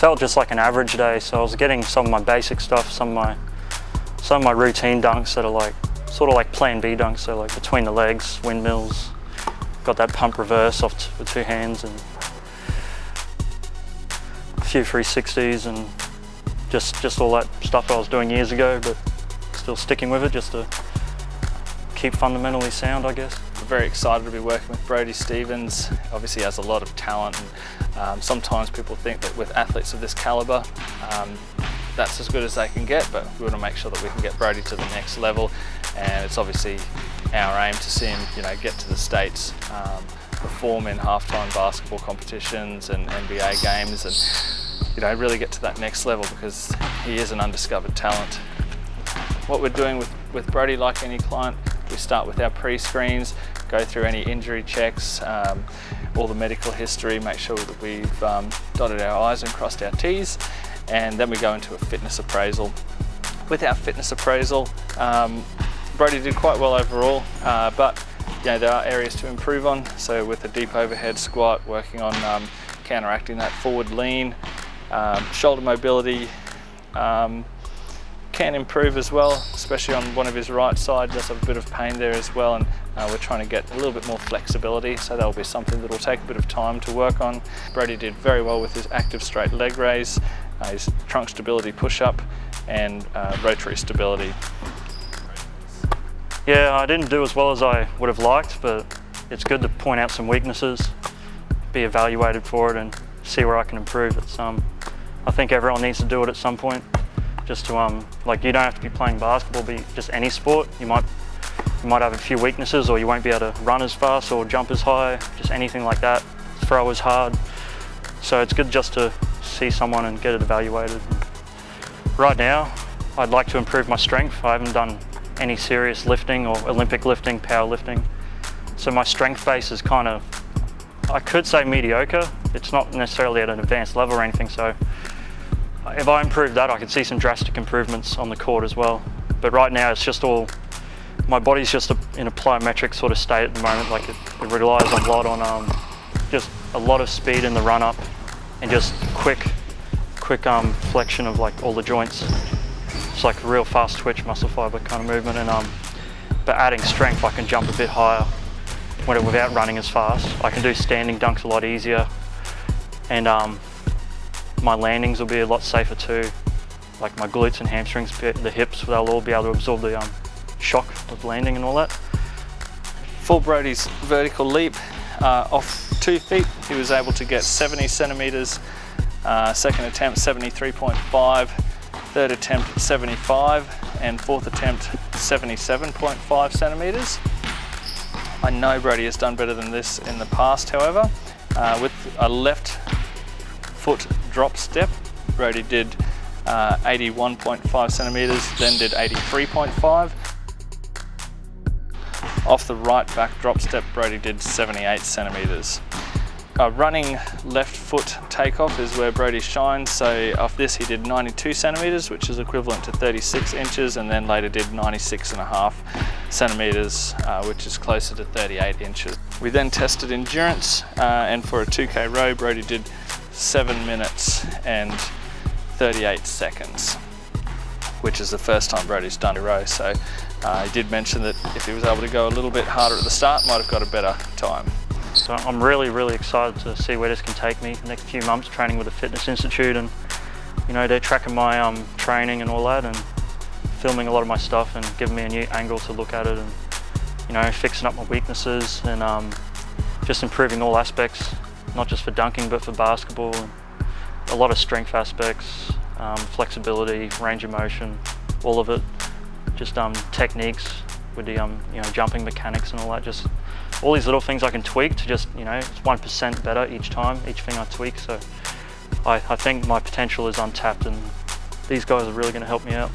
felt just like an average day, so I was getting some of my basic stuff, some of my routine dunks that are like sort of like plan B dunks, so like between the legs, windmills, got that pump reverse off with 2 hands, and a few 360s, and just all that stuff I was doing years ago, but still sticking with it just to keep fundamentally sound, I guess. We're very excited to be working with Brodie Stephens. Obviously he has a lot of talent, and sometimes people think that with athletes of this calibre, that's as good as they can get, but we want to make sure that we can get Brodie to the next level, and it's obviously our aim to see him, get to the States, perform in halftime basketball competitions and NBA games, and really get to that next level, because he is an undiscovered talent. What we're doing with Brodie, like any client, we start with our pre-screens, go through any injury checks, all the medical history, make sure that we've dotted our I's and crossed our T's, and then we go into a fitness appraisal. With our fitness appraisal, Brodie did quite well overall, but there are areas to improve on. So with a deep overhead squat, working on counteracting that forward lean, shoulder mobility can improve as well, especially on one of his right side, does have a bit of pain there as well, and we're trying to get a little bit more flexibility, so that'll be something that will take a bit of time to work on. Brodie did very well with his active straight leg raise, his trunk stability push-up, and rotary stability. Yeah, I didn't do as well as I would have liked, but it's good to point out some weaknesses, be evaluated for it, and see where I can improve. I think everyone needs to do it at some point, just to like, you don't have to be playing basketball, but just any sport. You might have a few weaknesses, or you won't be able to run as fast or jump as high, just anything like that. Throw as hard. So it's good just to see someone and get it evaluated. Right now, I'd like to improve my strength. I haven't done any serious lifting or Olympic lifting, powerlifting. So my strength base is kind of, I could say mediocre. It's not necessarily at an advanced level or anything, so if I improve that, I could see some drastic improvements on the court as well. But right now, it's just all, my body's just in a plyometric sort of state at the moment. Like it relies a lot on just a lot of speed in the run up, and just quick flexion of like all the joints. It's like a real fast twitch muscle fiber kind of movement, and but adding strength, I can jump a bit higher without running as fast. I can do standing dunks a lot easier, and my landings will be a lot safer too. Like my glutes and hamstrings, the hips, they'll all be able to absorb the shock of landing and all that. For Brodie's vertical leap, off 2 feet, he was able to get 70 centimetres, second attempt 73.5, third attempt 75, and fourth attempt 77.5 centimetres. I know Brodie has done better than this in the past, however. With a left foot drop step, Brodie did 81.5 centimetres, then did 83.5. Off the right back drop step, Brodie did 78 centimetres. Running left foot takeoff is where Brodie shines, so off this he did 92 centimetres, which is equivalent to 36 inches, and then later did 96.5 centimetres, which is closer to 38 inches. We then tested endurance, and for a 2K row, Brodie did 7 minutes and 38 seconds, which is the first time Brodie's done a row. So he did mention that if he was able to go a little bit harder at the start, might have got a better time. So I'm really excited to see where this can take me the next few months, training with the Fitness Institute, and they're tracking my training and all that, and filming a lot of my stuff and giving me a new angle to look at it, and fixing up my weaknesses, and just improving all aspects, not just for dunking but for basketball, and a lot of strength aspects, flexibility, range of motion, all of it, just techniques with the jumping mechanics and all that, just all these little things I can tweak to just, it's 1% better each time, each thing I tweak. So I think my potential is untapped, and these guys are really going to help me out.